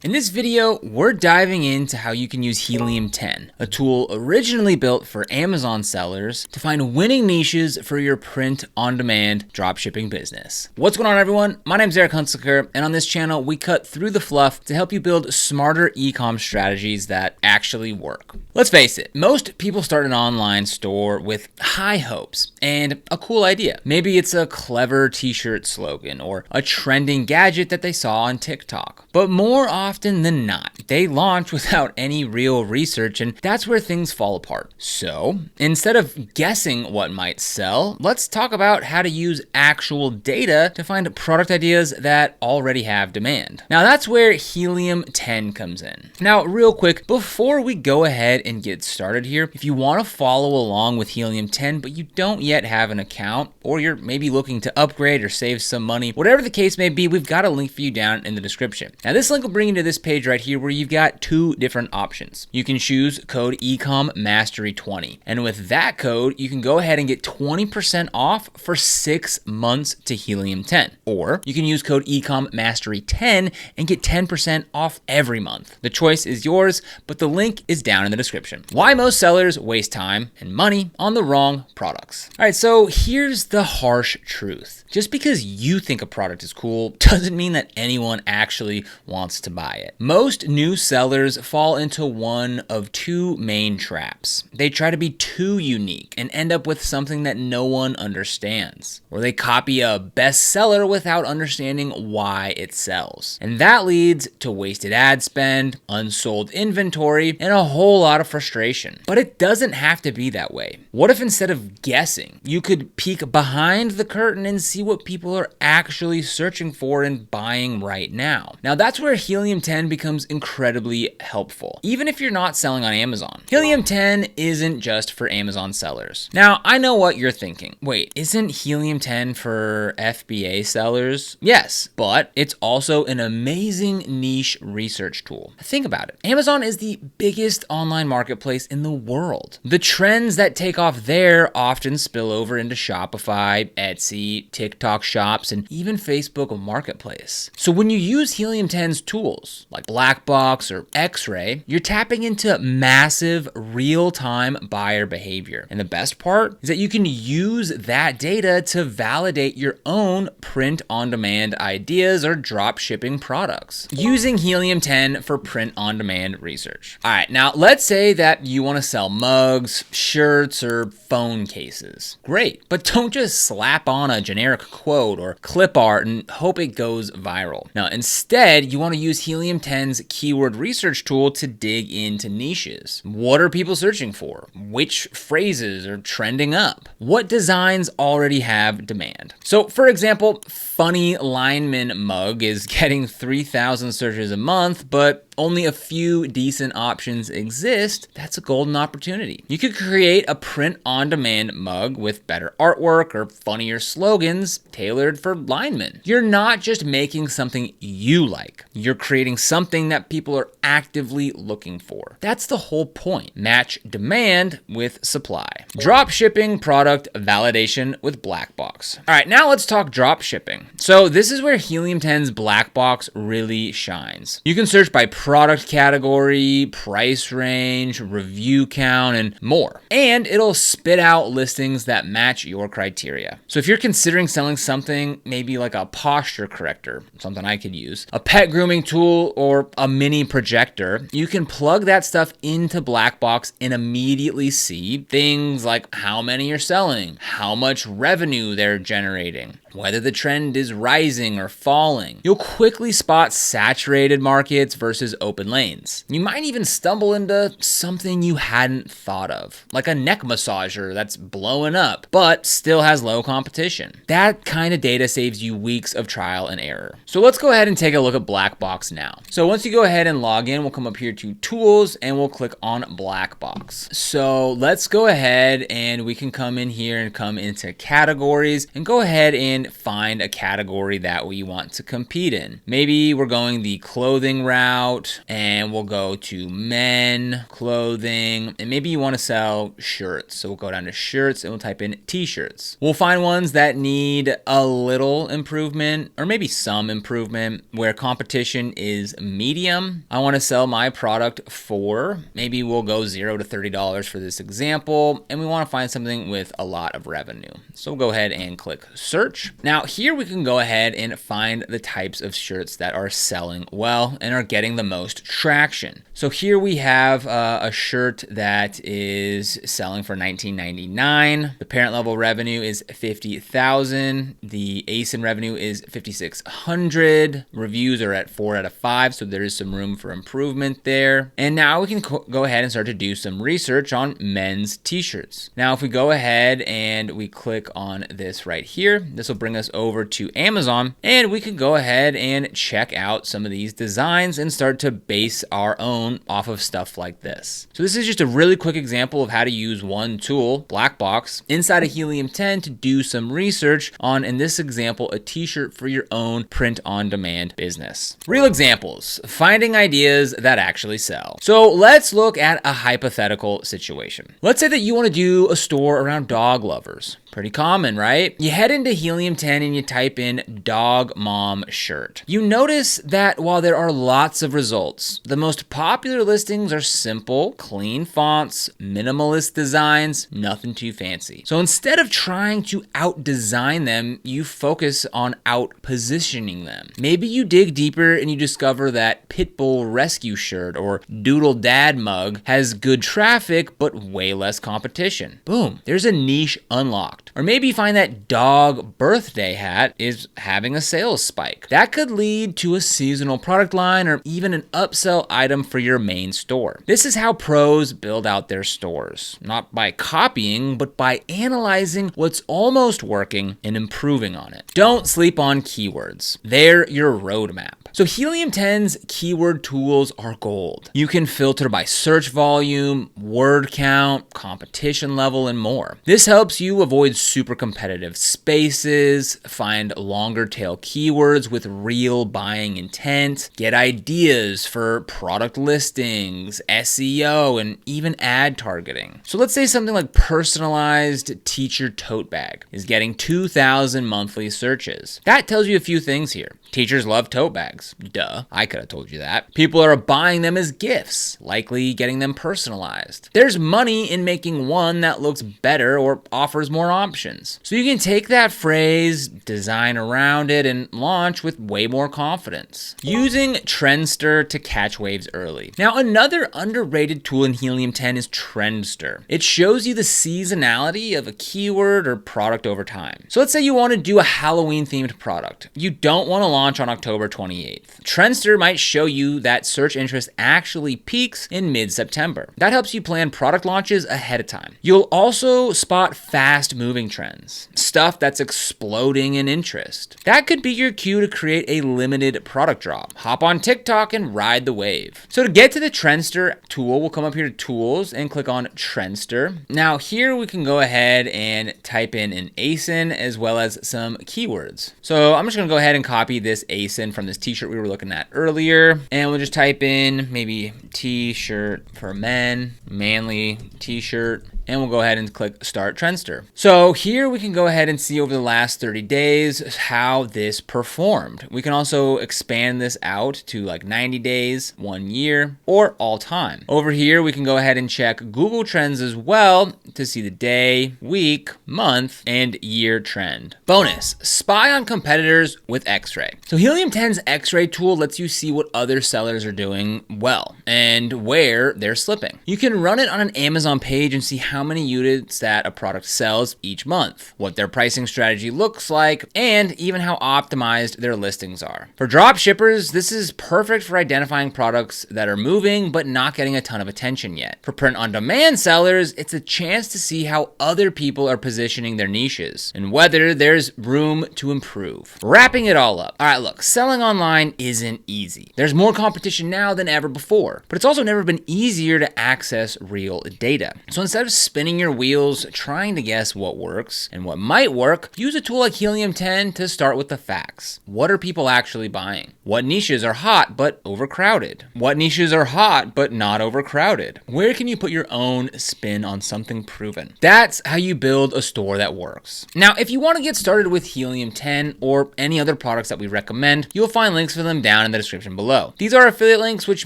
In this video, we're diving into how you can use Helium 10, a tool originally built for Amazon sellers to find winning niches for your print-on-demand dropshipping business. What's going on, everyone? My name is Xray, and on this channel, we cut through the fluff to help you build smarter e-com strategies that actually work. Let's face it, most people start an online store with high hopes and a cool idea. Maybe it's a clever t-shirt slogan or a trending gadget that they saw on TikTok. But more often than not, they launch without any real research, and that's where things fall apart. So instead of guessing what might sell, let's talk about how to use actual data to find product ideas that already have demand. Now that's where Helium 10 comes in. Now real quick, before we go ahead and get started here, if you want to follow along with Helium 10 but you don't yet have an account, or you're maybe looking to upgrade or save some money, whatever the case may be, we've got a link for you down in the description. Now this link will bring you to this page right here where you've got two different options. You can choose code EcomMastery20, and with that code you can go ahead and get 20% off for 6 months to Helium 10, or you can use code EcomMastery10 and get 10% off every month. The choice is yours, but the link is down in the description. Why most sellers waste time and money on the wrong products. All right, so here's the harsh truth. Just because you think a product is cool doesn't mean that anyone actually wants to buy it. Most new sellers fall into one of two main traps. They try to be too unique and end up with something that no one understands, or they copy a bestseller without understanding why it sells. And that leads to wasted ad spend, unsold inventory, and a whole lot of frustration. But it doesn't have to be that way. What if instead of guessing, you could peek behind the curtain and see what people are actually searching for and buying right now? Now that's where Helium 10 becomes incredibly helpful, even if you're not selling on Amazon. Helium 10 isn't just for Amazon sellers. Now I know what you're thinking. Wait, isn't Helium 10 for FBA sellers? Yes, but it's also an amazing niche research tool. Think about it. Amazon is the biggest online marketplace in the world. The trends that take off there often spill over into Shopify, Etsy, TikTok shops, and even Facebook Marketplace. So when you use Helium 10's tools like Blackbox or Xray, you're tapping into massive real-time buyer behavior. And the best part is that you can use that data to validate your own print-on-demand ideas or drop shipping products using Helium 10 for print-on-demand research. All right, now let's say that you want to sell mugs, shirts, or phone cases. Great, but don't just slap on a generic quote or clip art and hope it goes viral. Now, instead, you want to use Helium 10's keyword research tool to dig into niches. What are people searching for? Which phrases are trending up? What designs already have demand? So, for example, funny lineman mug is getting 3,000 searches a month, but only a few decent options exist. That's a golden opportunity. You could create a print-on-demand mug with better artwork or funnier slogans tailored for linemen. You're not just making something you like. You're creating something that people are actively looking for. That's the whole point. Match demand with supply. Drop shipping product validation with Blackbox. All right, now let's talk drop shipping. So this is where Helium 10's Blackbox really shines. You can search by product category, price range, review count, and more. And it'll spit out listings that match your criteria. So if you're considering selling something, maybe like a posture corrector, something I could use, a pet grooming tool, or a mini projector, you can plug that stuff into Blackbox and immediately see things like how many are selling, how much revenue they're generating, whether the trend is rising or falling. You'll quickly spot saturated markets versus open lanes. You might even stumble into something you hadn't thought of, like a neck massager that's blowing up, but still has low competition. That kind of data saves you weeks of trial and error. So let's go ahead and take a look at Blackbox now. So once you go ahead and log in, we'll come up here to Tools and we'll click on Blackbox. So let's go ahead and we can come in here and come into categories and go ahead and find a category that we want to compete in. Maybe we're going the clothing route, out and we'll go to men, clothing, and maybe you want to sell shirts. So we'll go down to shirts and we'll type in t-shirts. We'll find ones that need a little improvement or maybe some improvement where competition is medium. I want to sell my product for, maybe we'll go $0 to $30 for this example, and we want to find something with a lot of revenue. So we'll go ahead and click search. Now here we can go ahead and find the types of shirts that are selling well and are getting the most traction. So here we have a shirt that is selling for $19.99. The parent level revenue is $50,000. The ASIN revenue is $5,600. Reviews are at 4 out of 5, so there is some room for improvement there. And now we can go ahead and start to do some research on men's t-shirts. Now if we go ahead and we click on this right here, this will bring us over to Amazon, and we can go ahead and check out some of these designs and start to base our own off of stuff like this. So this is just a really quick example of how to use one tool, Blackbox, inside of Helium 10 to do some research on, in this example, a t-shirt for your own print-on-demand business. Real examples, finding ideas that actually sell. So let's look at a hypothetical situation. Let's say that you want to do a store around dog lovers. Pretty common, right? You head into Helium 10 and you type in dog mom shirt. You notice that while there are lots of results, the most popular listings are simple, clean fonts, minimalist designs, nothing too fancy. So instead of trying to out-design them, you focus on out-positioning them. Maybe you dig deeper and you discover that Pitbull rescue shirt or Doodle Dad mug has good traffic but way less competition. Boom, there's a niche unlocked. Or maybe you find that dog birthday hat is having a sales spike. That could lead to a seasonal product line or even an upsell item for your main store. This is how pros build out their stores, not by copying, but by analyzing what's almost working and improving on it. Don't sleep on keywords. They're your roadmap. So Helium 10's keyword tools are gold. You can filter by search volume, word count, competition level, and more. This helps you avoid super competitive spaces, find longer tail keywords with real buying intent, get ideas for product listings, SEO, and even ad targeting. So let's say something like personalized teacher tote bag is getting 2,000 monthly searches. That tells you a few things here. Teachers love tote bags. Duh, I could have told you that. People are buying them as gifts, likely getting them personalized. There's money in making one that looks better or offers more options. So you can take that phrase, design around it, and launch with way more confidence. Using Trendster to catch waves early. Now, another underrated tool in Helium 10 is Trendster. It shows you the seasonality of a keyword or product over time. So let's say you want to do a Halloween themed product. You don't want to launch on October 28th. Trendster might show you that search interest actually peaks in mid-September. That helps you plan product launches ahead of time. You'll also spot fast-moving trends, stuff that's exploding in interest. That could be your cue to create a limited product drop. Hop on TikTok and ride the wave. So to get to the Trendster tool, we'll come up here to Tools and click on Trendster. Now here we can go ahead and type in an ASIN as well as some keywords. So I'm just gonna go ahead and copy this ASIN from this t-shirt we were looking at earlier, and we'll just type in maybe t-shirt for men, manly t-shirt, and we'll go ahead and click Start Trendster. So here we can go ahead and see over the last 30 days how this performed. We can also expand this out to like 90 days, 1 year, or all time. Over here, we can go ahead and check Google Trends as well to see the day, week, month, and year trend. Bonus, spy on competitors with Xray. So Helium 10's Xray tool lets you see what other sellers are doing well and where they're slipping. You can run it on an Amazon page and see how many units that a product sells each month, what their pricing strategy looks like, and even how optimized their listings are. For drop shippers, this is perfect for identifying products that are moving but not getting a ton of attention yet. For print-on-demand sellers, it's a chance to see how other people are positioning their niches and whether there's room to improve. Wrapping it all up. All right, look, selling online isn't easy. There's more competition now than ever before, but it's also never been easier to access real data. So instead of spinning your wheels trying to guess what works and what might work, use a tool like Helium 10 to start with the facts. What are people actually buying? What niches are hot but overcrowded? What niches are hot but not overcrowded? Where can you put your own spin on something proven? That's how you build a store that works. Now, if you want to get started with Helium 10 or any other products that we recommend, you'll find links for them down in the description below. These are affiliate links, which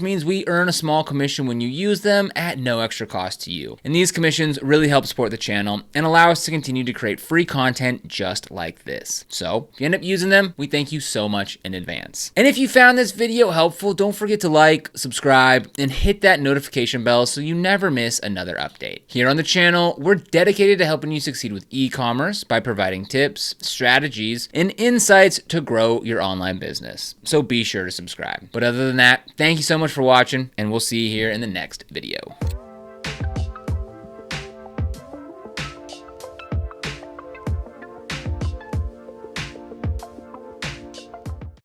means we earn a small commission when you use them at no extra cost to you. And these commissions really help support the channel and allow us to continue to create free content just like this. So if you end up using them, we thank you so much in advance. And if you found this video helpful, don't forget to like, subscribe, and hit that notification bell so you never miss another update. Here on the channel, we're dedicated to helping you succeed with e-commerce by providing tips, strategies, and insights to grow your online business. So be sure to subscribe. But other than that, thank you so much for watching, and we'll see you here in the next video.